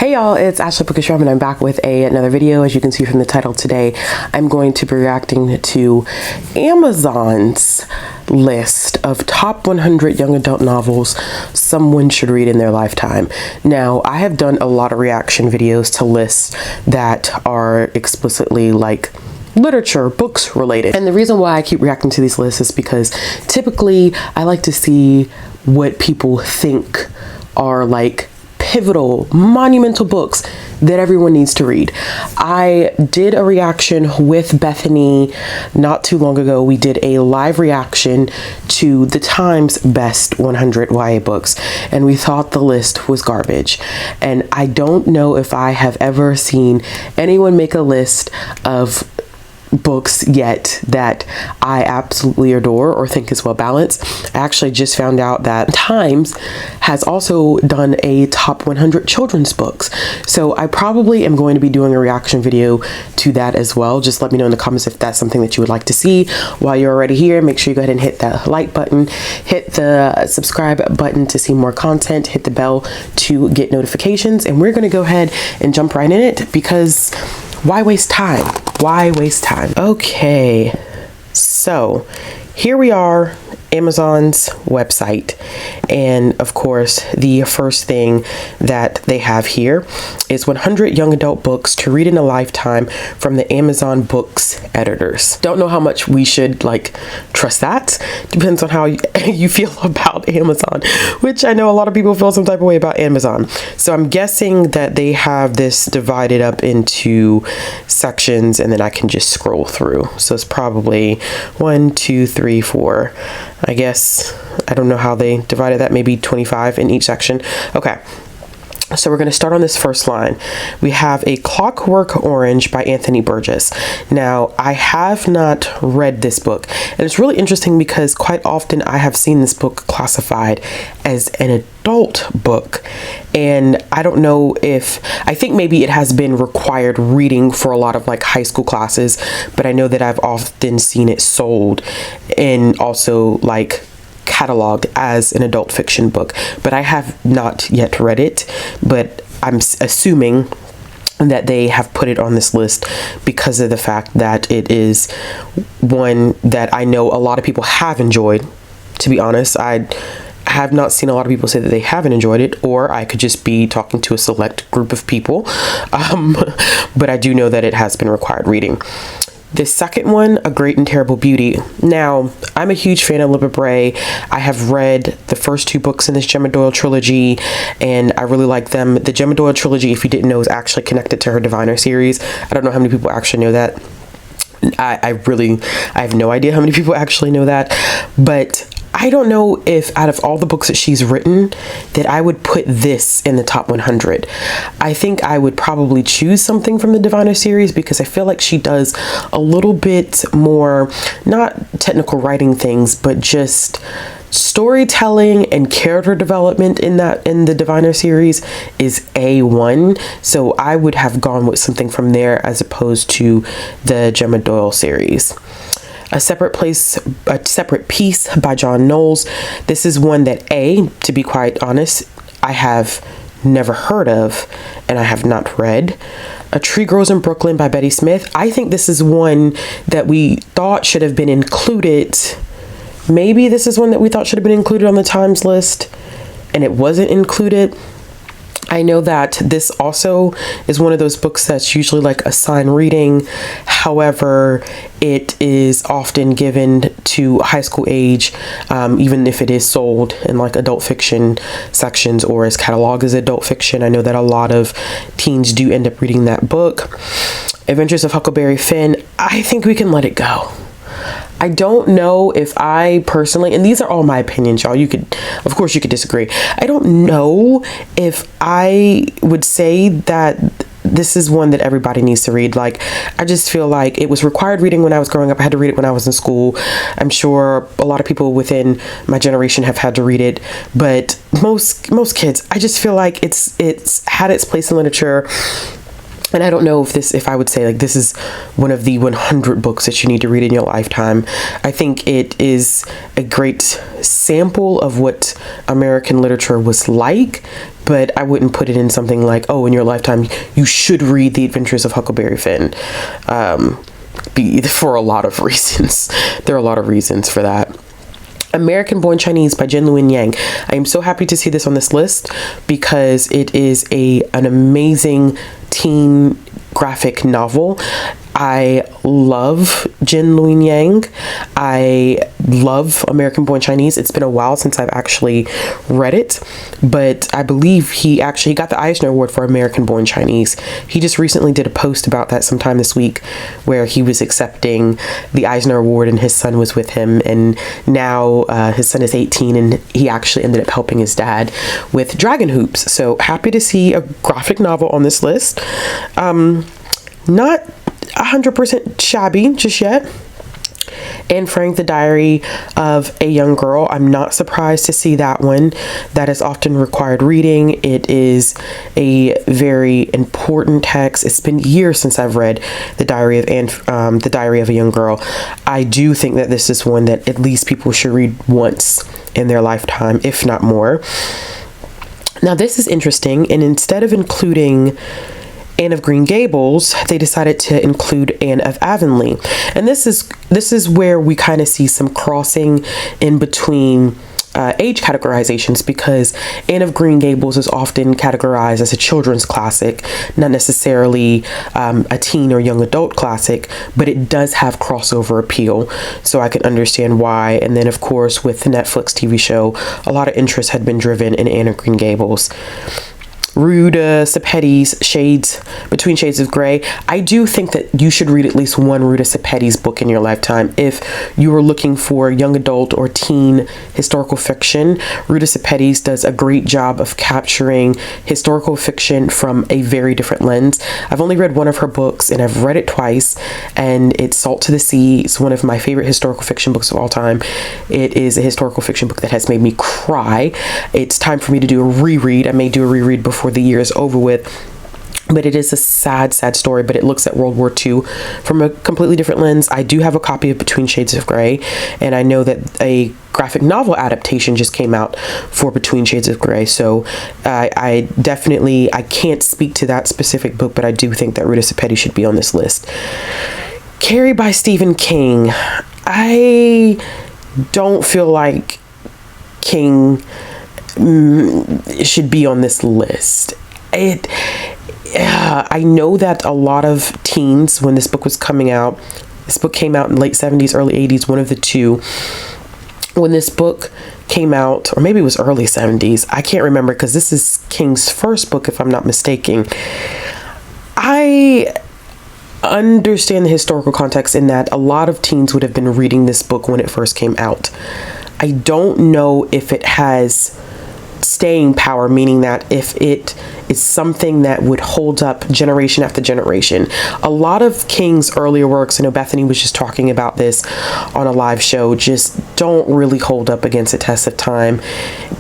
Hey y'all, it's Bookishrealm and I'm back with another video. As you can see from the title today, I'm going to be reacting to Amazon's list of top 100 young adult novels someone should read in their lifetime. Now, I have done a lot of reaction videos to lists that are explicitly like literature, books related. And the reason why I keep reacting to these lists is because typically I like to see what people think are like pivotal, monumental books that everyone needs to read. I did a reaction with Bethany not too long ago. We did a live reaction to the Times Best 100 YA books, and we thought the list was garbage. And I don't know if I have ever seen anyone make a list of books yet that I absolutely adore or think is well balanced. I actually just found out that Times has also done a top 100 children's books. So I probably am going to be doing a reaction video to that as well. Just let me know in the comments if that's something that you would like to see. While you're already here, make sure you go ahead and hit that like button, hit the subscribe button to see more content, hit the bell to get notifications, and we're going to go ahead and jump right in it because why waste time? Why waste time? Okay, so here we are, Amazon's website. And of course, the first thing that they have here is 100 young adult books to read in a lifetime from the Amazon Books editors. Don't know how much we should like trust that. Depends on how you feel about Amazon, which I know a lot of people feel some type of way about Amazon. So I'm guessing that they have this divided up into sections and then I can just scroll through. So it's probably 1, 2, 3, 4. I guess, I don't know how they divided that, maybe 25 in each section. Okay, so we're going to start on this first line. We have A Clockwork Orange by Anthony Burgess. Now, I have not read this book, and it's really interesting because quite often I have seen this book classified as an adult book, and I don't know if, I think maybe it has been required reading for a lot of like high school classes, but I know that I've often seen it sold and also like cataloged as an adult fiction book, but I have not yet read it, but I'm assuming that they have put it on this list because of the fact that it is one that I know a lot of people have enjoyed. To be honest, I have not seen a lot of people say that they haven't enjoyed it, or I could just be talking to a select group of people, but I do know that it has been required reading. The second one, A Great and Terrible Beauty. Now, I'm a huge fan of Libba Bray. I have read the first 2 books in this Gemma Doyle trilogy, and I really like them. The Gemma Doyle trilogy, if you didn't know, is actually connected to her Diviner series. I don't know how many people actually know that. I have no idea how many people actually know that, but I don't know if out of all the books that she's written that I would put this in the top 100. I think I would probably choose something from the Diviner series because I feel like she does a little bit more, not technical writing things, but just storytelling and character development in the Diviner series is A1. So I would have gone with something from there as opposed to the Gemma Doyle series. A Separate Piece by John Knowles. This is one that to be quite honest, I have never heard of and I have not read. A Tree Grows in Brooklyn by Betty Smith. I think this is one that we thought should have been included. Maybe this is one that we thought should have been included on the Times list and it wasn't included. I know that this also is one of those books that's usually like assigned reading. However, it is often given to high school age, even if it is sold in like adult fiction sections or is cataloged as adult fiction. I know that a lot of teens do end up reading that book. Adventures of Huckleberry Finn. I think we can let it go. I don't know if I personally, and these are all my opinions, y'all, of course you could disagree. I don't know if I would say that this is one that everybody needs to read. Like, I just feel like it was required reading when I was growing up. I had to read it when I was in school. I'm sure a lot of people within my generation have had to read it, but most kids, I just feel like it's had its place in literature. And I don't know if I would say like this is one of the 100 books that you need to read in your lifetime. I think it is a great sample of what American literature was like, but I wouldn't put it in something like, oh, in your lifetime you should read The Adventures of Huckleberry Finn, for a lot of reasons. There are a lot of reasons for that. American Born Chinese by Jin Luen Yang. I am so happy to see this on this list because it is an amazing teen graphic novel. I love Jin Luen Yang. I love American Born Chinese. It's been a while since I've actually read it, but I believe he actually got the Eisner Award for American Born Chinese. He just recently did a post about that sometime this week where he was accepting the Eisner Award and his son was with him, and now his son is 18 and he actually ended up helping his dad with dragon hoops. So happy to see a graphic novel on this list. Not 100% shabby just yet. Anne Frank, The Diary of a Young Girl. I'm not surprised to see that one. That is often required reading. It is a very important text. It's been years since I've read The Diary of a Young Girl. I do think that this is one that at least people should read once in their lifetime, if not more. Now this is interesting, and instead of including Anne of Green Gables, they decided to include Anne of Avonlea. And this is where we kind of see some crossing in between age categorizations, because Anne of Green Gables is often categorized as a children's classic, not necessarily a teen or young adult classic, but it does have crossover appeal, so I can understand why. And then of course with the Netflix TV show, a lot of interest had been driven in Anne of Green Gables. Ruta Sepetys, Between Shades of Grey. I do think that you should read at least one Ruta Sepetys book in your lifetime. If you are looking for young adult or teen historical fiction, Ruta Sepetys does a great job of capturing historical fiction from a very different lens. I've only read one of her books and I've read it twice, and it's Salt to the Sea. It's one of my favorite historical fiction books of all time. It is a historical fiction book that has made me cry. It's time for me to do a reread. I may do a reread before the year is over with, but it is a sad story, but it looks at World War II from a completely different lens. I do have a copy of Between Shades of Grey, and I know that a graphic novel adaptation just came out for Between Shades of Grey, so I can't speak to that specific book, but I do think that Ruta Sepetys should be on this list. Carrie by Stephen King. I don't feel like King should be on this list. I know that a lot of teens, when this book was coming out, this book came out in late 70s, early 80s, one of the two. When this book came out, or maybe it was early 70s, I can't remember, because this is King's first book, if I'm not mistaken. I understand the historical context in that a lot of teens would have been reading this book when it first came out. I don't know if it has staying power, meaning that if it is something that would hold up generation after generation. A lot of King's earlier works, I know Bethany was just talking about this on a live show, just don't really hold up against the test of time.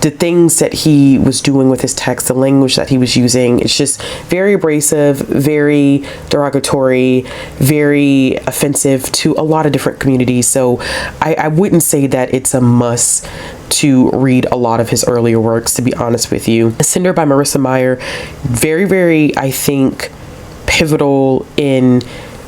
The things that he was doing with his text, the language that he was using, it's just very abrasive, very derogatory, very offensive to a lot of different communities. So I wouldn't say that it's a must to read a lot of his earlier works, to be honest with you. Cinder by Marissa Meyer, very, very, I think, pivotal in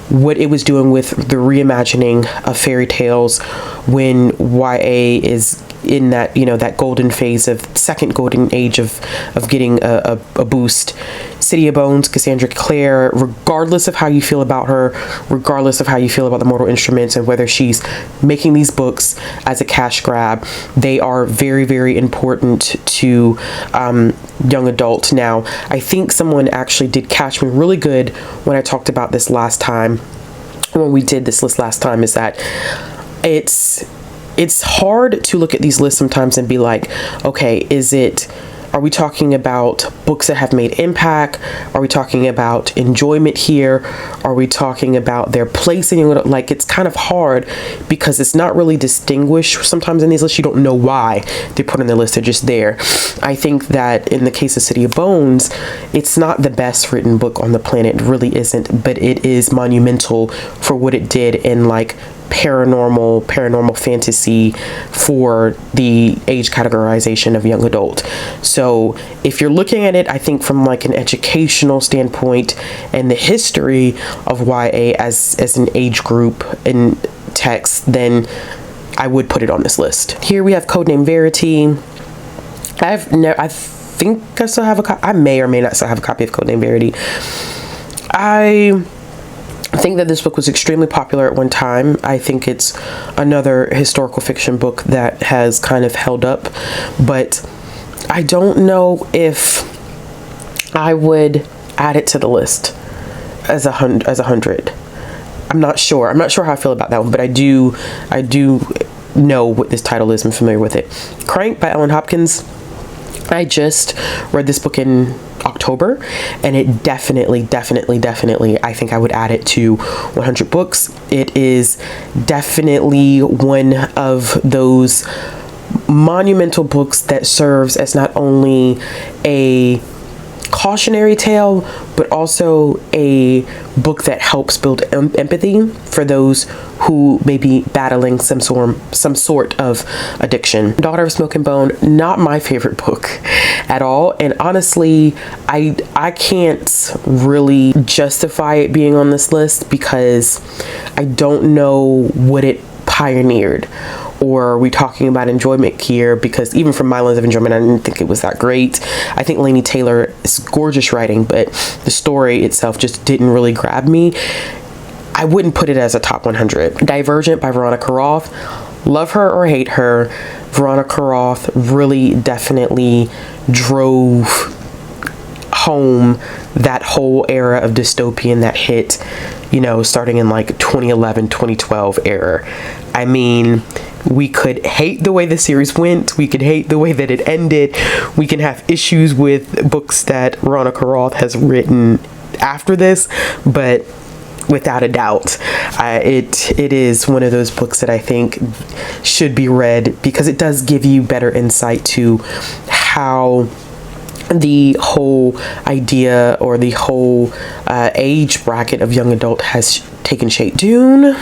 what it was doing with the reimagining of fairy tales when YA is in that, that golden phase of second golden age of getting a boost. City of Bones, Cassandra Clare, regardless of how you feel about her, regardless of how you feel about the Mortal Instruments and whether she's making these books as a cash grab, they are very, very important to young adults. Now, I think someone actually did catch me really good when I talked about this last time, when we did this list last time, is that it's hard to look at these lists sometimes and be like, okay, is it Are we talking about books that have made impact? Are we talking about enjoyment here? Are we talking about their place in young adult? Like, it's kind of hard because it's not really distinguished. Sometimes in these lists, you don't know why they put on the list. They're just there. I think that in the case of City of Bones, it's not the best written book on the planet. It really isn't, but it is monumental for what it did in like paranormal fantasy for the age categorization of young adult. So if you're looking at it, I think from like an educational standpoint and the history of YA as an age group in text, then I would put it on this list. Here we have Codename Verity. I think I still have a copy. I may or may not still have a copy of Codename Verity. I think that this book was extremely popular at one time. I think it's another historical fiction book that has kind of held up, but I don't know if I would add it to the list as a 100. I'm not sure. I'm not sure how I feel about that one, but I do know what this title is. I'm familiar with it. Crank by Ellen Hopkins. I just read this book in October, and it definitely I think I would add it to 100 books. It is definitely one of those monumental books that serves as not only a cautionary tale, but also a book that helps build empathy for those who may be battling some sort of addiction. Daughter of Smoke and Bone, not my favorite book at all, and honestly I can't really justify it being on this list because I don't know what it pioneered. Or are we talking about enjoyment here? Because even from my lens of enjoyment, I didn't think it was that great. I think Laini Taylor is gorgeous writing, but the story itself just didn't really grab me. I wouldn't put it as a top 100. Divergent by Veronica Roth. Love her or hate her, Veronica Roth really definitely drove home that whole era of dystopian that hit, you know, starting in like 2011, 2012 era. I mean, we could hate the way the series went. We could hate the way that it ended. We can have issues with books that Veronica Roth has written after this, but without a doubt, it is one of those books that I think should be read because it does give you better insight to how the whole idea or the whole age bracket of young adult has taken shape. Dune.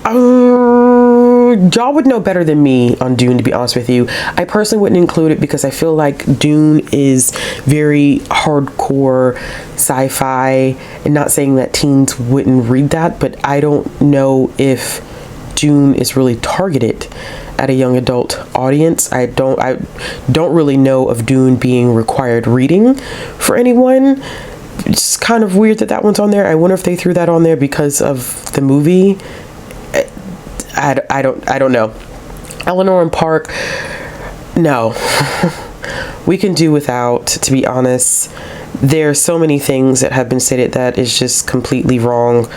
Y'all would know better than me on Dune, to be honest with you. I personally wouldn't include it because I feel like Dune is very hardcore sci-fi, and not saying that teens wouldn't read that, but I don't know if Dune is really targeted at a young adult audience. I don't really know of Dune being required reading for anyone. It's kind of weird that that one's on there. I wonder if they threw that on there because of the movie. I don't know. Eleanor and Park, no. We can do without, to be honest. There are so many things that have been stated that is just completely wrong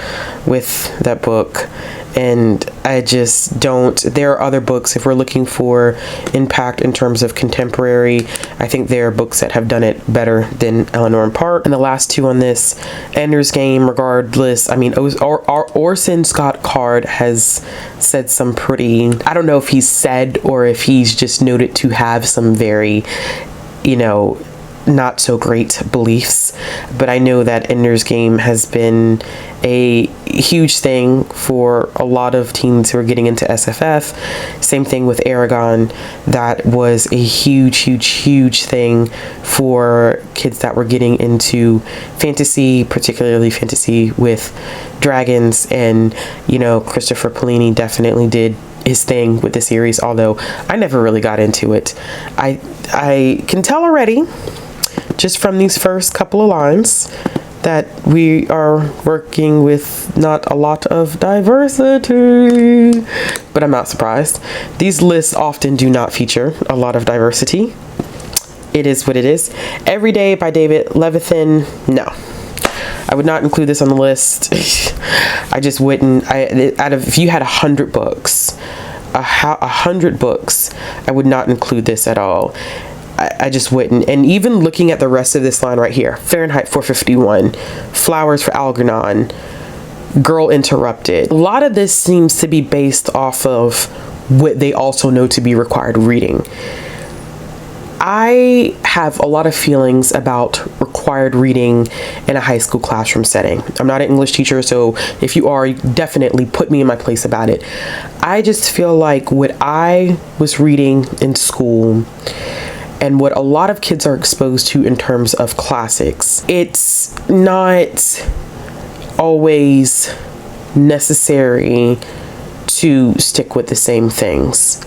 with that book, and I just don't. There are other books, if we're looking for impact in terms of contemporary, I think there are books that have done it better than Eleanor and Park. And the last two on this, Ender's Game, regardless, I mean, Orson Scott Card has said some pretty, I don't know if he's said or if he's just noted to have some very, you know, not so great beliefs, but I know that Ender's Game has been a huge thing for a lot of teens who are getting into SFF. Same thing with Aragon. That was a huge thing for kids that were getting into fantasy, particularly fantasy with dragons, and you know, Christopher Paolini definitely did his thing with the series, although I never really got into it. I can tell already, just from these first couple of lines, that we are working with not a lot of diversity, but I'm not surprised. These lists often do not feature a lot of diversity. It is what it is. Every Day by David Levithan, no. I would not include this on the list. I just wouldn't. If you had 100 books, 100 books, I would not include this at all. I just wouldn't. And even looking at the rest of this line right here, Fahrenheit 451, Flowers for Algernon, Girl Interrupted. A lot of this seems to be based off of what they also know to be required reading. I have a lot of feelings about required reading in a high school classroom setting. I'm not an English teacher, so if you are, definitely put me in my place about it. I just feel like what I was reading in school and what a lot of kids are exposed to in terms of classics, it's not always necessary to stick with the same things.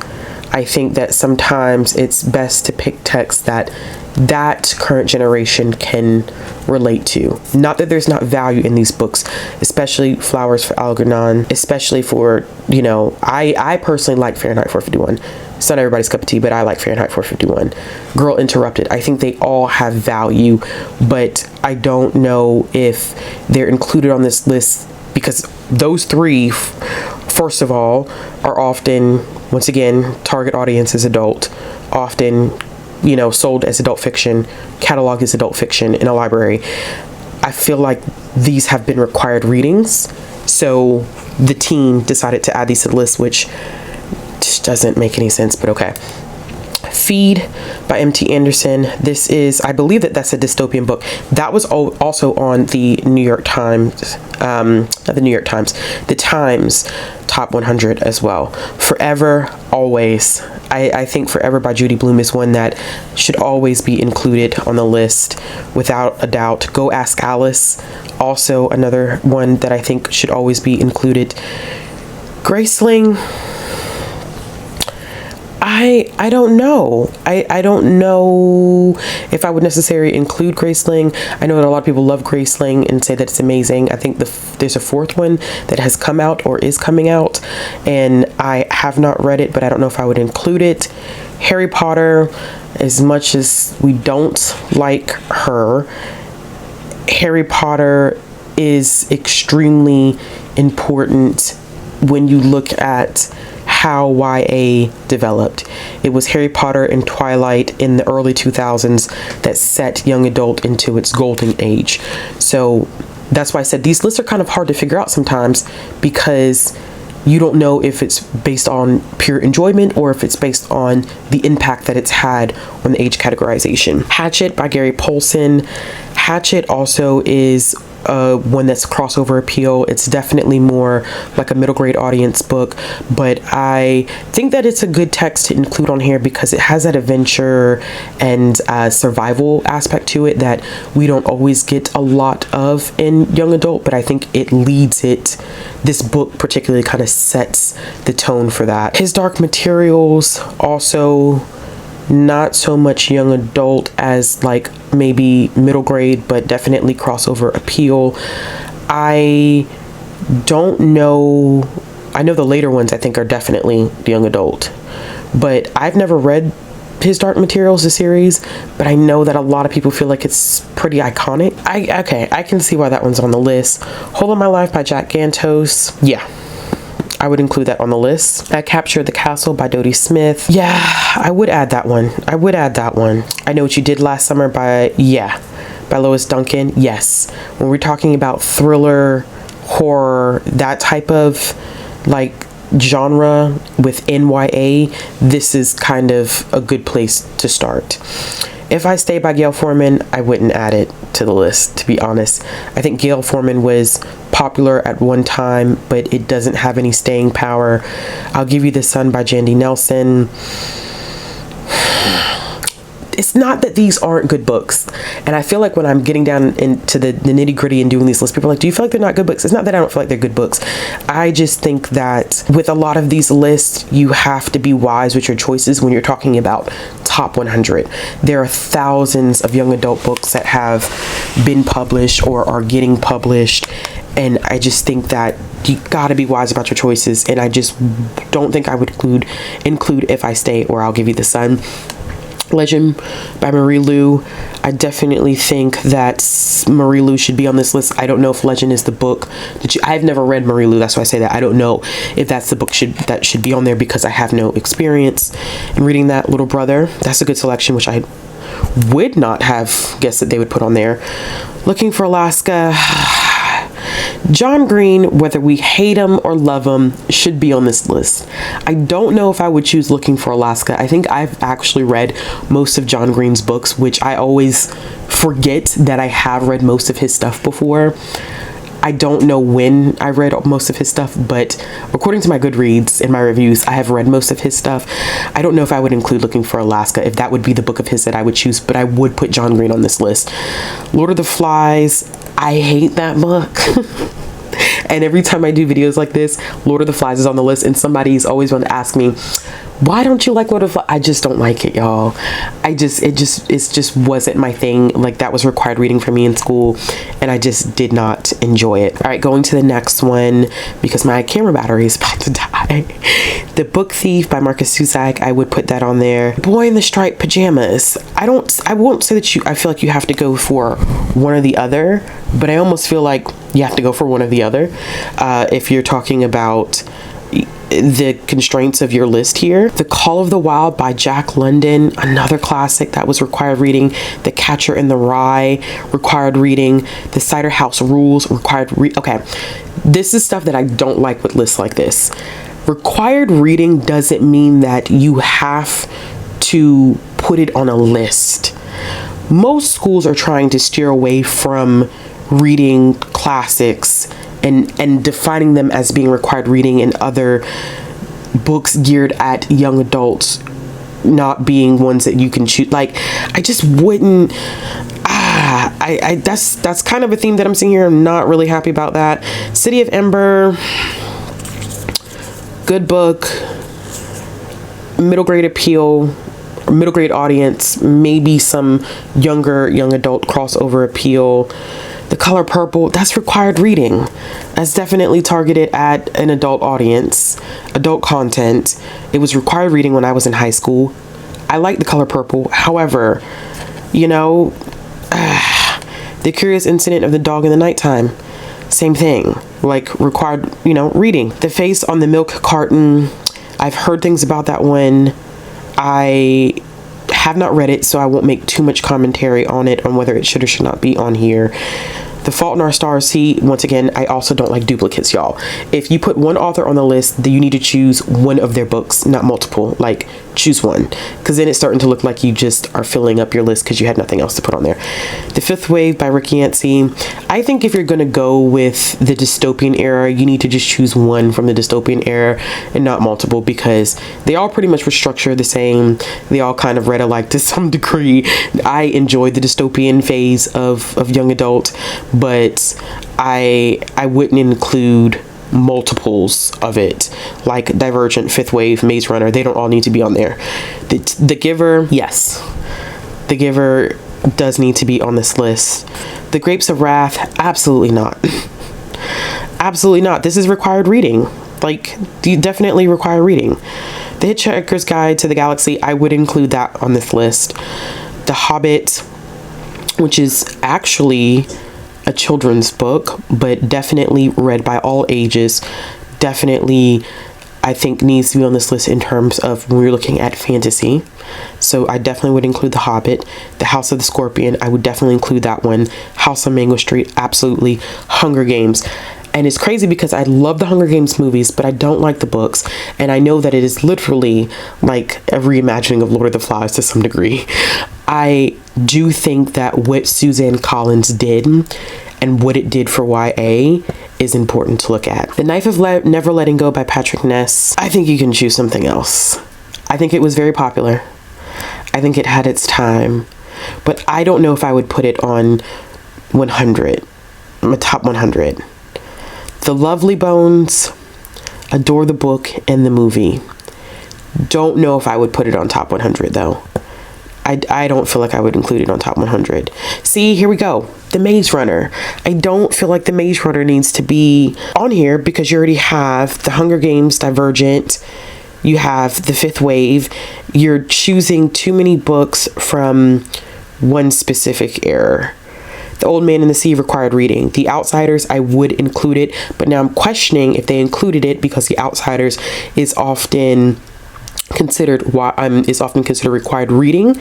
I think that sometimes it's best to pick texts that current generation can relate to. Not that there's not value in these books, especially Flowers for Algernon, especially for, you know, I personally like Fahrenheit 451. It's not everybody's cup of tea, but I like Fahrenheit 451. Girl Interrupted. I think they all have value, but I don't know if they're included on this list because those three, first of all, are often, once again, target audience is adult, often, you know, sold as adult fiction, cataloged as adult fiction in a library. I feel like these have been required readings, so the team decided to add these to the list, which just doesn't make any sense, but okay. Feed by M.T. Anderson. This is, I believe that's a dystopian book. That was also on the New York Times, not the New York Times, the Times Top 100 as well. Forever, Always. I think Forever by Judy Blume is one that should always be included on the list, without a doubt. Go Ask Alice, also another one that I think should always be included. Graceling, I don't know. I don't know if I would necessarily include Graceling. I know that a lot of people love Graceling and say that it's amazing. I think there's a fourth one that has come out or is coming out, and I have not read it, but I don't know if I would include it. Harry Potter, as much as we don't like her, Harry Potter is extremely important when you look at how YA developed. It was Harry Potter and Twilight in the early 2000s that set young adult into its golden age. So that's why I said these lists are kind of hard to figure out sometimes, because you don't know if it's based on pure enjoyment or if it's based on the impact that it's had on the age categorization. Hatchet by Gary Paulson. Hatchet also is one that's crossover appeal. It's definitely more like a middle grade audience book, but I think that it's a good text to include on here because it has that adventure and survival aspect to it that we don't always get a lot of in young adult, but I think it leads it. This book particularly kind of sets the tone for that. His Dark Materials, also not so much young adult as like maybe middle grade, but definitely crossover appeal. I don't know. I know the later ones I think are definitely young adult, but I've never read His Dark Materials, the series, but I know that a lot of people feel like it's pretty iconic. I can see why that one's on the list. Whole of My Life by Jack Gantos. Yeah, I would include that on the list. I Captured the Castle by Dodie Smith. Yeah, I would add that one. I Know What You Did Last Summer by Lois Duncan. Yes. When we're talking about thriller, horror, that type of like genre within YA, this is kind of a good place to start. If I Stay by Gail Forman, I wouldn't add it to the list, to be honest. I think Gail Forman was popular at one time, but it doesn't have any staying power. I'll Give You the Sun by Jandy Nelson. It's not that these aren't good books, and I feel like when I'm getting down into the nitty gritty and doing these lists, people are like, do you feel like they're not good books? It's not that I don't feel like they're good books. I just think that with a lot of these lists, you have to be wise with your choices when you're talking about top 100. There are thousands of young adult books that have been published or are getting published, and I just think that you gotta be wise about your choices, and I just don't think I would include If I Stay or I'll Give You the Sun. Legend by Marie Lu. I definitely think that Marie Lu should be on this list. I don't know if Legend is the book that I've never read Marie Lu, that's why I say that. I don't know if that's the book that should be on there because I have no experience in reading that. Little Brother, that's a good selection, which I would not have guessed that they would put on there. Looking for Alaska. John Green, whether we hate him or love him, should be on this list. I don't know if I would choose Looking for Alaska. I think I've actually read most of John Green's books, which I always forget that I have read most of his stuff before. I don't know when I read most of his stuff, but according to my Goodreads and my reviews, I have read most of his stuff. I don't know if I would include Looking for Alaska, if that would be the book of his that I would choose, but I would put John Green on this list. Lord of the Flies, I hate that book. And every time I do videos like this, Lord of the Flies is on the list, and somebody's always going to ask me, why don't you like Lord of the Flies? I just don't like it, y'all. It just wasn't my thing. Like, that was required reading for me in school, and I just did not enjoy it. All right, going to the next one, because my camera battery is about to die. The Book Thief by Marcus Zusak, I would put that on there. Boy in the Striped Pajamas. I won't say that I feel like you have to go for one or the other, but I almost feel like you have to go for one or the other. If you're talking about the constraints of your list here. The Call of the Wild by Jack London, another classic that was required reading. The Catcher in the Rye, required reading. The Cider House Rules, required okay, this is stuff that I don't like with lists like this. Required reading doesn't mean that you have to put it on a list. Most schools are trying to steer away from reading classics and defining them as being required reading, and other books geared at young adults not being ones that you can choose. Like, I just wouldn't. That's kind of a theme that I'm seeing here. I'm not really happy about that. City of Ember, good book, middle grade appeal, middle grade audience, maybe some young adult crossover appeal. The Color Purple, that's required reading. That's definitely targeted at an adult audience, adult content. It was required reading when I was in high school. I like The Color Purple. However, you know, The Curious Incident of the Dog in the Nighttime, same thing. Like, required, reading. The Face on the Milk Carton, I've heard things about that one. I have not read it, so I won't make too much commentary on it, on whether it should or should not be on here. The Fault in Our Stars. See, once again, I also don't like duplicates, y'all. If you put one author on the list, then you need to choose one of their books, not multiple. Like, choose one, because then it's starting to look like you just are filling up your list because you had nothing else to put on there. The Fifth Wave by Rick Yancey. I think if you're going to go with the dystopian era, you need to just choose one from the dystopian era and not multiple, because they all pretty much were structured the same. They all kind of read alike to some degree. I enjoyed the dystopian phase of young adult, but I wouldn't include multiples of it, like Divergent, Fifth Wave, Maze Runner. They don't all need to be on there. The Giver, yes, The Giver does need to be on this list. The Grapes of Wrath, absolutely not. Absolutely not. This is required reading. Like, you definitely require reading. The Hitchhiker's Guide to the Galaxy, I would include that on this list. The Hobbit, which is actually a children's book, but definitely read by all ages. Definitely, I think, needs to be on this list in terms of when we're looking at fantasy. So I definitely would include The Hobbit. The House of the Scorpion, I would definitely include that one. House on Mango Street, absolutely. Hunger Games. And it's crazy because I love the Hunger Games movies, but I don't like the books. And I know that it is literally like a reimagining of Lord of the Flies to some degree. I do think that what Suzanne Collins did and what it did for YA is important to look at. The Knife of Never Letting Go by Patrick Ness. I think you can choose something else. I think it was very popular. I think it had its time. But I don't know if I would put it on 100, my top 100. The Lovely Bones, adore the book and the movie. Don't know if I would put it on top 100 though. I don't feel like I would include it on top 100. See, here we go. The Maze Runner. I don't feel like The Maze Runner needs to be on here because you already have The Hunger Games, Divergent. You have The Fifth Wave. You're choosing too many books from one specific era. The Old Man and the Sea, required reading. The Outsiders, I would include it, but now I'm questioning if they included it because The Outsiders is often considered why is often considered required reading,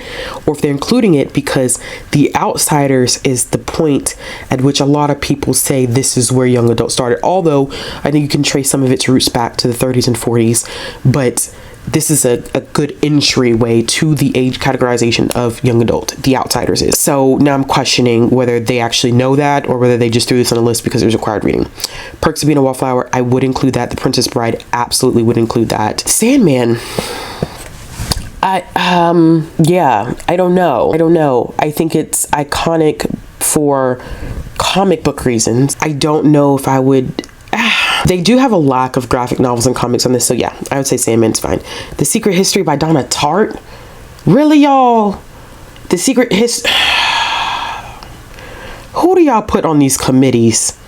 or if they're including it because The Outsiders is the point at which a lot of people say this is where young adult started. Although I think you can trace some of its roots back to the 30s and 40s, but this is a good entryway to the age categorization of young adult. The Outsiders is. So now I'm questioning whether they actually know that or whether they just threw this on a list because it was required reading. Perks of Being a Wallflower, I would include that. The Princess Bride, absolutely would include that. Sandman, yeah, I don't know. I think it's iconic for comic book reasons. I don't know if I would. They do have a lack of graphic novels and comics on this, so yeah, I would say Sandman's fine. The Secret History by Donna Tartt? Really, y'all? The Secret History... Who do y'all put on these committees?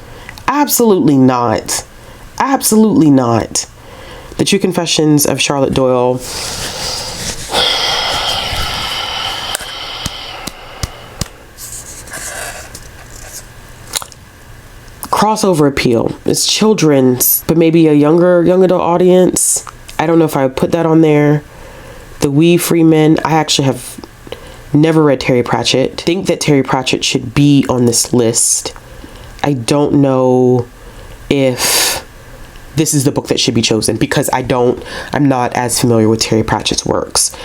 Absolutely not. Absolutely not. The True Confessions of Charlotte Doyle. Crossover appeal. It's children's, but maybe a young adult audience. I don't know if I would put that on there. The Wee Freeman. I actually have never read Terry Pratchett. Think that Terry Pratchett should be on this list. I don't know if this is the book that should be chosen because I'm not as familiar with Terry Pratchett's works.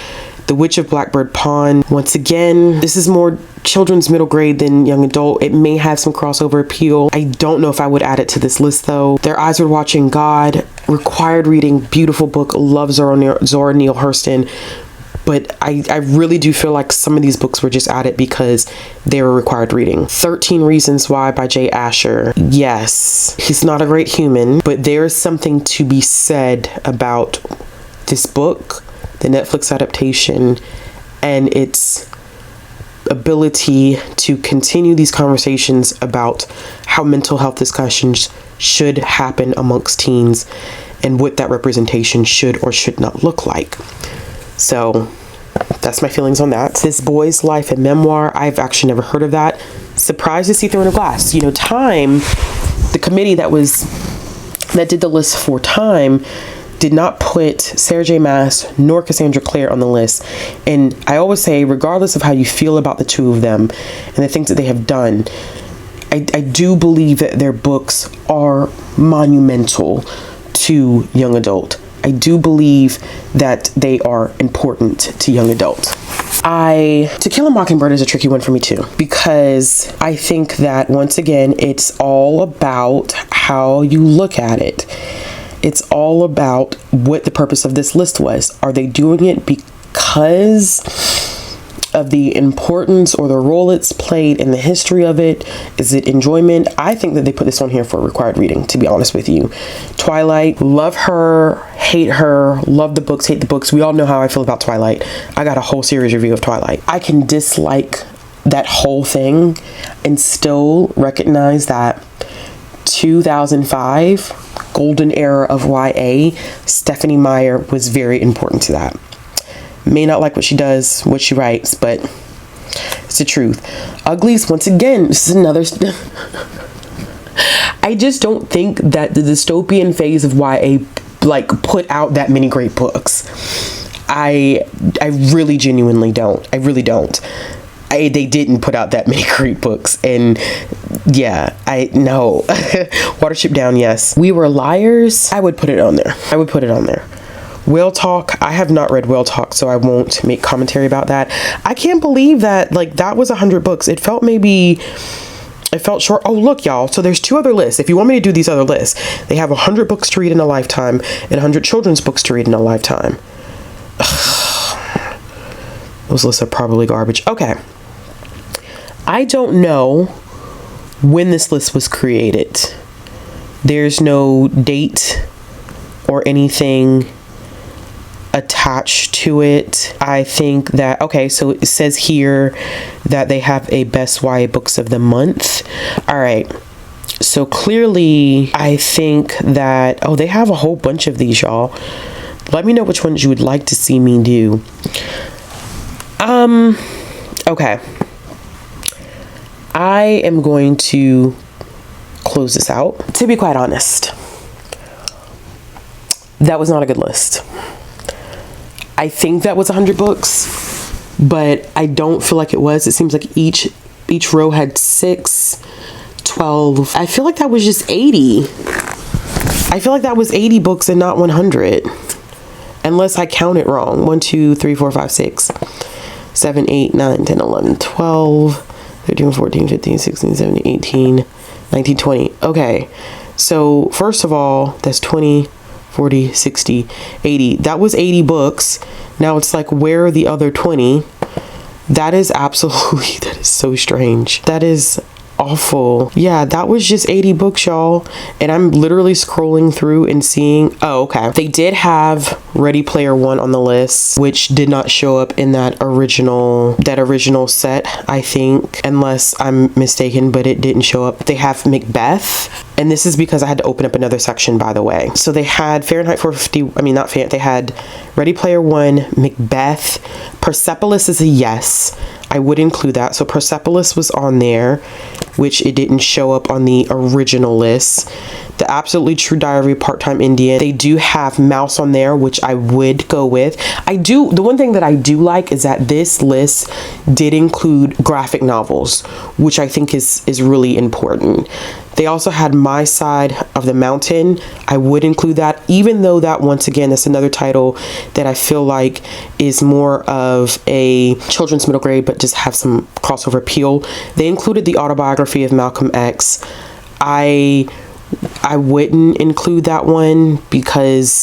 The Witch of Blackbird Pond. Once again, this is more children's middle grade than young adult. It may have some crossover appeal. I don't know if I would add it to this list though. Their Eyes Were Watching God. Required reading. Beautiful book. Love Zora Neale Hurston. But I really do feel like some of these books were just added because they were required reading. 13 Reasons Why by Jay Asher. Yes, he's not a great human, but there is something to be said about this book, the Netflix adaptation, and its ability to continue these conversations about how mental health discussions should happen amongst teens and what that representation should or should not look like. So that's my feelings on that. This Boy's Life and Memoir, I've actually never heard of that. Surprised to see Through in a Glass. You know, Time, the committee that did the list for Time, did not put Sarah J. Maas nor Cassandra Clare on the list. And I always say, regardless of how you feel about the two of them and the things that they have done, I do believe that their books are monumental to young adult. I do believe that they are important to young adult. To Kill a Mockingbird is a tricky one for me too, because I think that once again, it's all about how you look at it. It's all about what the purpose of this list was. Are they doing it because of the importance or the role it's played in the history of it? Is it enjoyment? I think that they put this on here for required reading, to be honest with you. Twilight, love her, hate her, love the books, hate the books. We all know how I feel about Twilight. I got a whole series review of Twilight. I can dislike that whole thing and still recognize that 2005 golden era of YA, Stephenie Meyer was very important to that. May not like what she does, what she writes, but it's the truth. Uglies, once again, this is another... I just don't think that the dystopian phase of YA put out that many great books. I really genuinely don't. I really don't. They didn't put out that many great books, and yeah, no. Watership Down, yes. We Were Liars, I would put it on there. Whale Talk, I have not read Whale Talk, so I won't make commentary about that. I can't believe that that was 100 books. It felt short. Oh, look, y'all. So there's 2 other lists. If you want me to do these other lists, they have 100 books to read in a lifetime and 100 children's books to read in a lifetime. Those lists are probably garbage. Okay. I don't know when this list was created. There's no date or anything attached to it. I think that, okay, so it says here that they have a best YA books of the month. All right. So clearly, I think that, they have a whole bunch of these, y'all. Let me know which ones you would like to see me do. Okay. I am going to close this out. To be quite honest, that was not a good list. I think that was 100 books, but I don't feel like it was. It seems like each row had 6, 12. I feel like that was just 80. I feel like that was 80 books and not 100. Unless I count it wrong. 1, 2, 3, 4, 5, 6, 7, 8, 9, 10, 11, 12, 13, 14, 15, 16, 17, 18, 19, 20. Okay. So first of all, that's 20, 40, 60, 80. That was 80 books. Now it's like, where are the other 20? That is absolutely, that is so strange. That is awful. Yeah, that was just 80 books, y'all. And I'm literally scrolling through and seeing, oh, okay. They did have Ready Player One on the list, which did not show up in that original set, I think, unless I'm mistaken, but it didn't show up. They have Macbeth. And this is because I had to open up another section, by the way. So they had Fahrenheit 450, they had Ready Player One, Macbeth. Persepolis is a yes. I would include that. So Persepolis was on there, which it didn't show up on the original list. The Absolutely True Diary, Part-Time Indian. They do have Mouse on there, which I would go with. The one thing that I do like is that this list did include graphic novels, which I think is really important. They also had My Side of the Mountain. I would include that, even though that, once again, that's another title that I feel like is more of a children's middle grade, but just have some crossover appeal. They included the autobiography of Malcolm X. I wouldn't include that one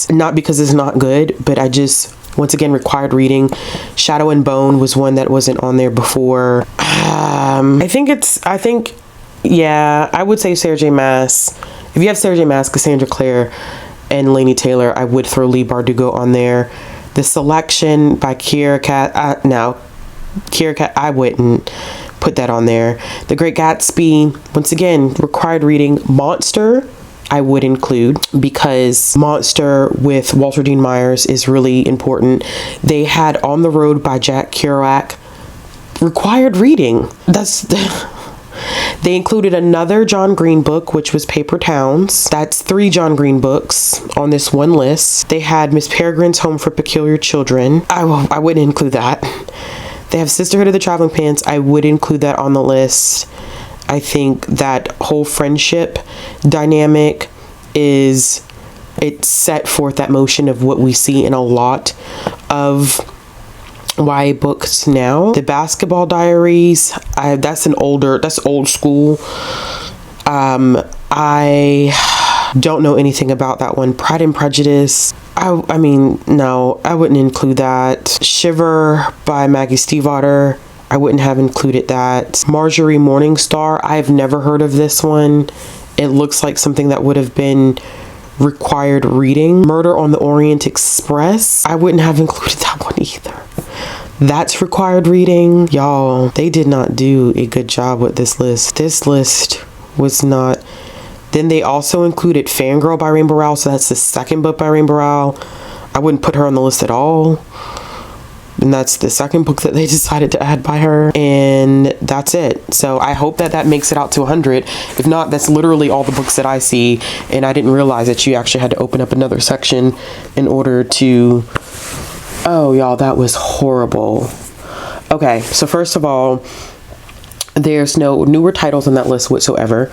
not because it's not good, but I just, once again, required reading. Shadow and Bone was one that wasn't on there before. Yeah, I would say Sarah J. Maas. If you have Sarah J. Maas, Cassandra Clare, and Laini Taylor, I would throw Leigh Bardugo on there. The Selection by Kiera Cat, I wouldn't put that on there. The Great Gatsby, once again, required reading. Monster, I would include, because Monster with Walter Dean Myers is really important. They had On the Road by Jack Kerouac, required reading. They included another John Green book, which was Paper Towns. That's 3 John Green books on this one list. They had Miss Peregrine's Home for Peculiar Children. I wouldn't include that. They have Sisterhood of the Traveling Pants. I would include that on the list. I think that whole friendship dynamic it set forth that motion of what we see in a lot of YA books now. The Basketball Diaries, that's old school. I don't know anything about that one. Pride and Prejudice, no, I wouldn't include that. Shiver by Maggie Stiefvater, I wouldn't have included that. Marjorie Morningstar, I've never heard of this one. It looks like something that would have been required reading. Murder on the Orient Express, I wouldn't have included that one either. That's required reading. Y'all, they did not do a good job with this list. This list was not. Then they also included Fangirl by Rainbow Rowell, so that's the second book by Rainbow Rowell. I wouldn't put her on the list at all. And that's the second book that they decided to add by her. And that's it. So I hope that makes it out to 100. If not, that's literally all the books that I see. And I didn't realize that you actually had to open up another section in order to... Oh, y'all, that was horrible. Okay, so first of all, there's no newer titles on that list whatsoever.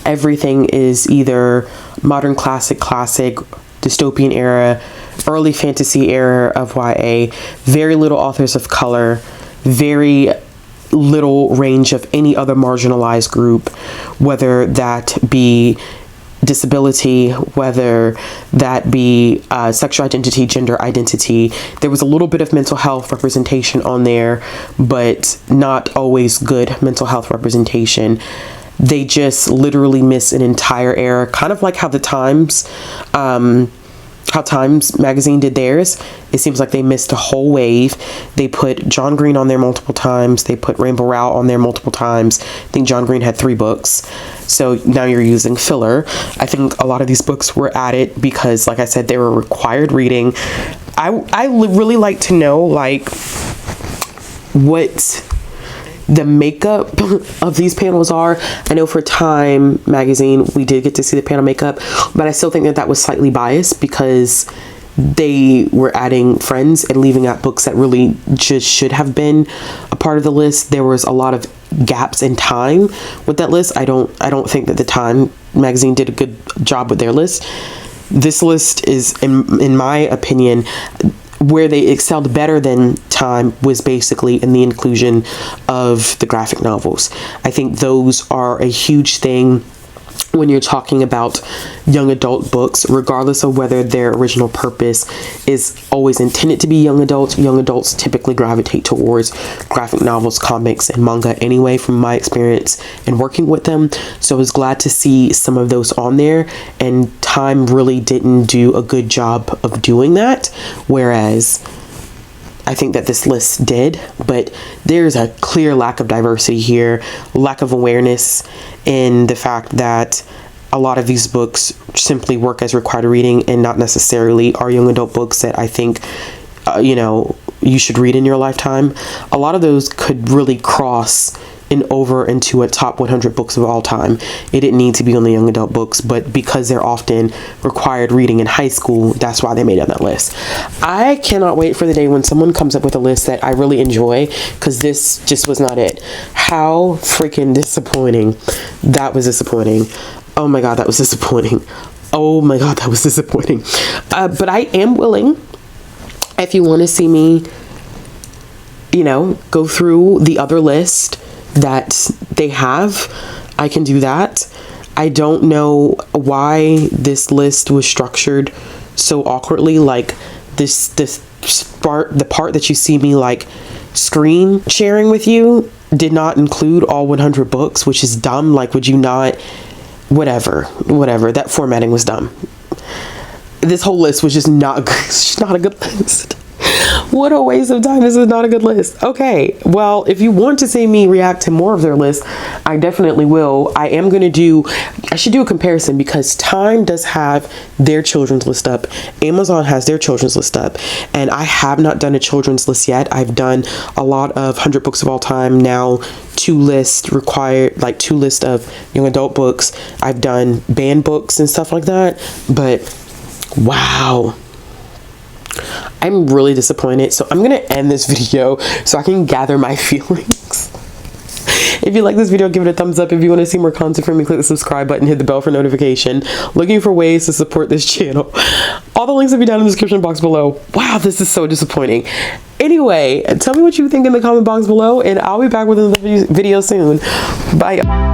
Everything is either modern classic, dystopian era, early fantasy era of YA, very little authors of color, very little range of any other marginalized group, whether that be disability, whether that be sexual identity, gender identity. There was a little bit of mental health representation on there, but not always good mental health representation. They just literally miss an entire era, kind of like how Times magazine did theirs. It seems like they missed a whole wave. They put John Green on there multiple times. They put Rainbow Rowell on there multiple times. I think John Green had 3 books. So now you're using filler. I think a lot of these books were added because, like I said, they were required reading. I really like to know, like, what the makeup of these panels are. I know for Time magazine we did get to see the panel makeup, but I still think that was slightly biased because they were adding friends and leaving out books that really just should have been a part of the list. There was a lot of gaps in time with that list. I don't think that the Time magazine did a good job with their list. This list is, in my opinion, where they excelled better than Time was basically in the inclusion of the graphic novels. I think those are a huge thing when you're talking about young adult books, regardless of whether their original purpose is always intended to be young adults. Young adults typically gravitate towards graphic novels, comics, and manga anyway, from my experience in working with them. So I was glad to see some of those on there, and Time really didn't do a good job of doing that, whereas I think that this list did. But there's a clear lack of diversity here, lack of awareness in the fact that a lot of these books simply work as required reading and not necessarily are young adult books that I think, you should read in your lifetime. A lot of those could really cross over into a top 100 books of all time. It didn't need to be on the young adult books, but because they're often required reading in high school, that's why they made it on that list. I cannot wait for the day when someone comes up with a list that I really enjoy, because this just was not it. How freaking disappointing. That was disappointing. Oh my God, that was disappointing. Oh my God, that was disappointing. But I am willing, if you want to see me, go through the other list that they have, I can do that. I don't know why this list was structured so awkwardly. Like the part that you see me like screen sharing with you did not include all 100 books, which is dumb. Like, would you not? Whatever. That formatting was dumb. This whole list was just not a good list. What a waste of time. This is not a good list. Okay, well, if you want to see me react to more of their list, I definitely will. I should do a comparison, because Time does have their children's list up. Amazon has their children's list up. And I have not done a children's list yet. I've done a lot of 100 books of all time. Now, two lists of young adult books. I've done banned books and stuff like that. But, wow. I'm really disappointed, so I'm gonna end this video so I can gather my feelings. If you like this video, give it a thumbs up. If you want to see more content from me, click the subscribe button, hit the bell for notification. Looking for ways to support this channel. All the links will be down in the description box below. Wow, this is so disappointing. Anyway, tell me what you think in the comment box below, and I'll be back with another video soon. Bye.